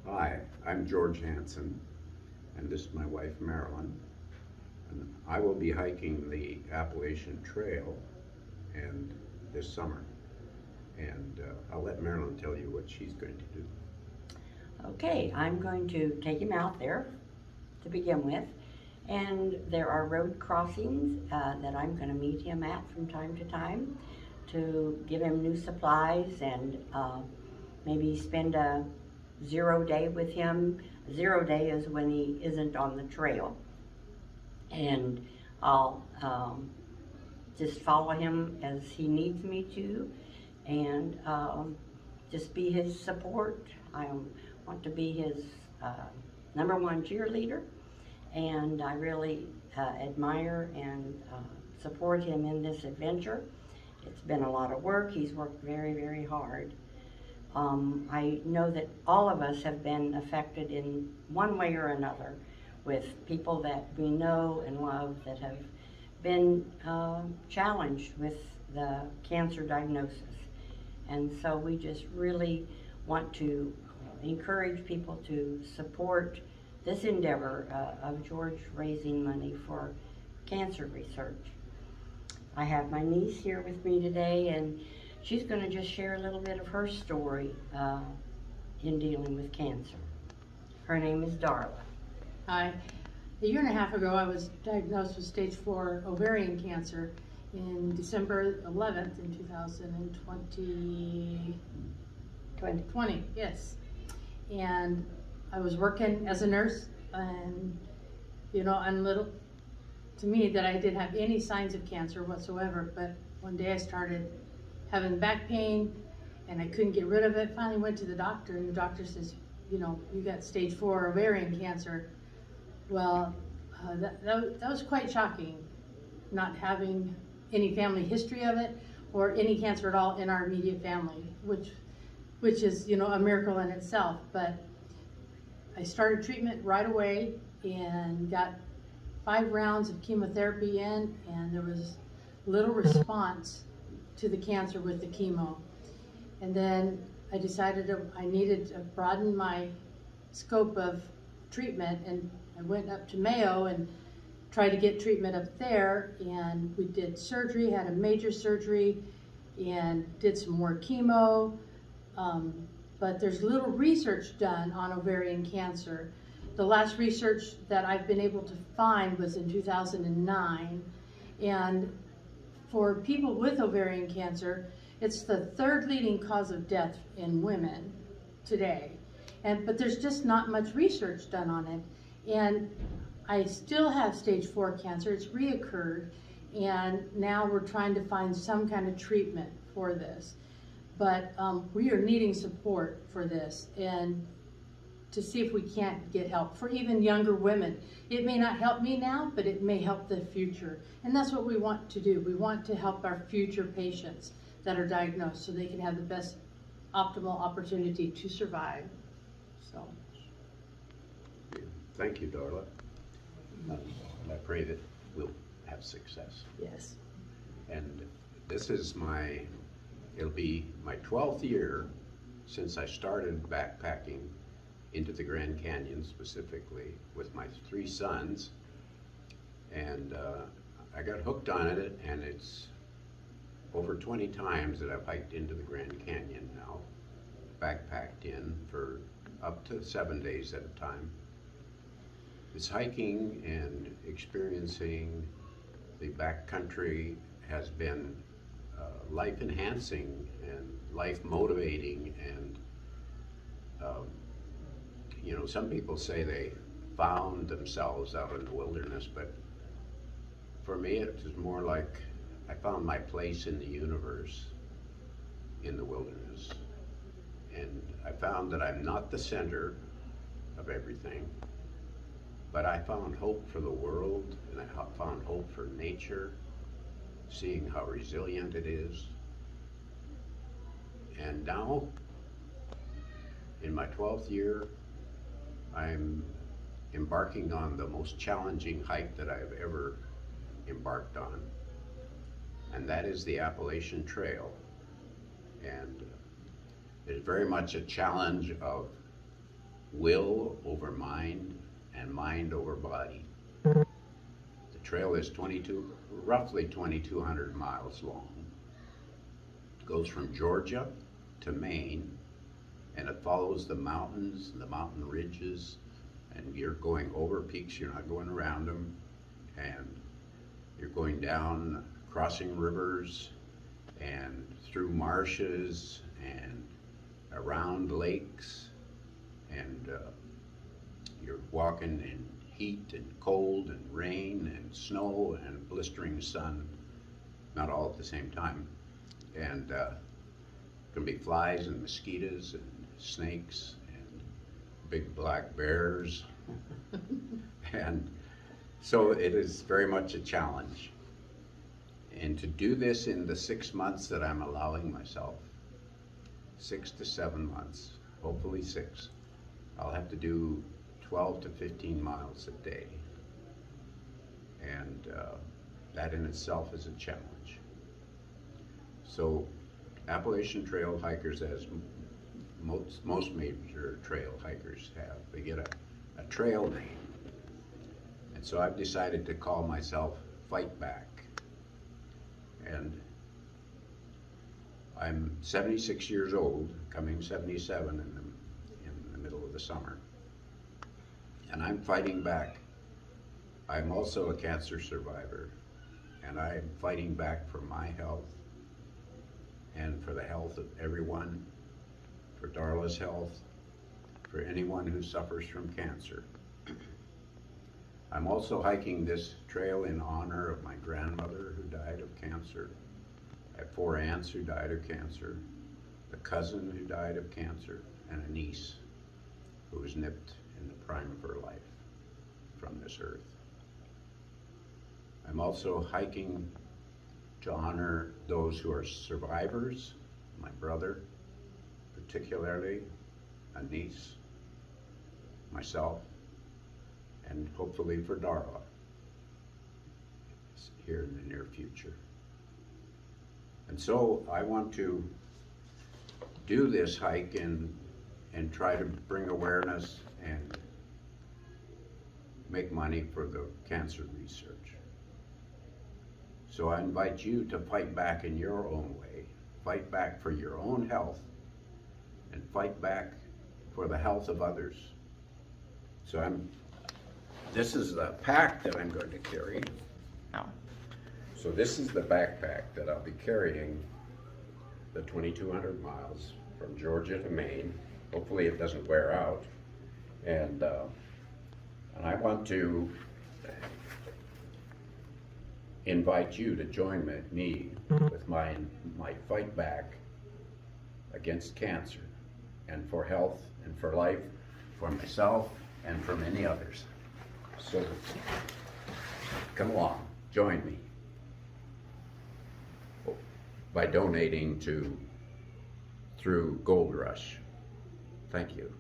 Hi, I'm George Hansen, and this is my wife Marilyn. And I will be hiking the Appalachian Trail and this summer. And I'll let Marilyn tell you what she's going to do. Okay, I'm going to take him out there to begin with. And there are road crossings that I'm going to meet him at from time to time to give him new supplies and maybe spend a 0 day with him. 0 day is when he isn't on the trail. And I'll just follow him as he needs me to and just be his support. I want to be his #1 cheerleader, and I really admire and support him in this adventure. It's been a lot of work. He's worked very, very hard. I know that all of us have been affected in one way or another with people that we know and love that have been challenged with the cancer diagnosis. And so we just really want to encourage people to support this endeavor of George raising money for cancer research. I have my niece here with me today, and she's going to just share a little bit of her story in dealing with cancer. Her name is Darla. Hi. A year and a half ago, I was diagnosed with stage 4 ovarian cancer in December 11th in 2020. Yes. And I was working as a nurse, and unlittle to me that I didn't have any signs of cancer whatsoever, but one day I started having back pain and I couldn't get rid of it. Finally went to the doctor, and the doctor says, you got stage 4 ovarian cancer. Well, that was quite shocking, not having any family history of it or any cancer at all in our immediate family, which is, a miracle in itself. But I started treatment right away and got 5 rounds of chemotherapy in, and there was little response to the cancer with the chemo. And then I decided I needed to broaden my scope of treatment, and I went up to Mayo and tried to get treatment up there, and we did surgery, had a major surgery, and did some more chemo. But there's little research done on ovarian cancer. The last research that I've been able to find was in 2009, and for people with ovarian cancer, it's the 3rd leading cause of death in women today. But there's just not much research done on it. And I still have stage 4 cancer. It's reoccurred, and now we're trying to find some kind of treatment for this. But we are needing support for this, and to see if we can't get help for even younger women. It may not help me now, but it may help the future. And that's what we want to do. We want to help our future patients that are diagnosed so they can have the best optimal opportunity to survive. So. Thank you, Darla. And I pray that we'll have success. Yes. And this is it'll be my 12th year since I started backpacking into the Grand Canyon, specifically with my 3 sons. And I got hooked on it, and it's over 20 times that I've hiked into the Grand Canyon now, backpacked in for up to 7 days at a time. This hiking and experiencing the backcountry has been life enhancing and life motivating, and some people say they found themselves out in the wilderness, but for me it was more like I found my place in the universe in the wilderness. And I found that I'm not the center of everything, but I found hope for the world, and I found hope for nature, seeing how resilient it is. And now, in my 12th year, I'm embarking on the most challenging hike that I've ever embarked on, and that is the Appalachian Trail. And it's very much a challenge of will over mind and mind over body. The trail is roughly 2,200 miles long. It goes from Georgia to Maine, and it follows the mountains, the mountain ridges, and you're going over peaks, you're not going around them, and you're going down, crossing rivers, and through marshes, and around lakes, and you're walking in heat and cold and rain and snow and blistering sun, not all at the same time. And gonna be flies and mosquitoes and snakes and big black bears. And so it is very much a challenge. And to do this in the 6 months that I'm allowing myself, 6 to 7 months, hopefully 6, I'll have to do 12 to 15 miles a day. And that in itself is a challenge. So Appalachian Trail hikers, as most major trail hikers have, they get a trail name. And so I've decided to call myself Fight Back. And I'm 76 years old, coming 77 in the middle of the summer. And I'm fighting back. I'm also a cancer survivor, and I'm fighting back for my health and for the health of everyone, for Darla's health, for anyone who suffers from cancer. I'm also hiking this trail in honor of my grandmother who died of cancer. I have 4 aunts who died of cancer, a cousin who died of cancer, and a niece who was nipped in the prime of her life from this earth. I'm also hiking to honor those who are survivors, my brother, particularly, a niece, myself, and hopefully for Darla here in the near future. And so I want to do this hike and try to bring awareness and make money for the cancer research. So I invite you to fight back in your own way, fight back for your own health, and fight back for the health of others. So this is the pack that I'm going to carry. Oh. So this is the backpack that I'll be carrying the 2,200 miles from Georgia to Maine. Hopefully it doesn't wear out. And I want to invite you to join me with my fight back against cancer and for health and for life, for myself and for many others. So come along, join me by donating through GOLDrush. Thank you.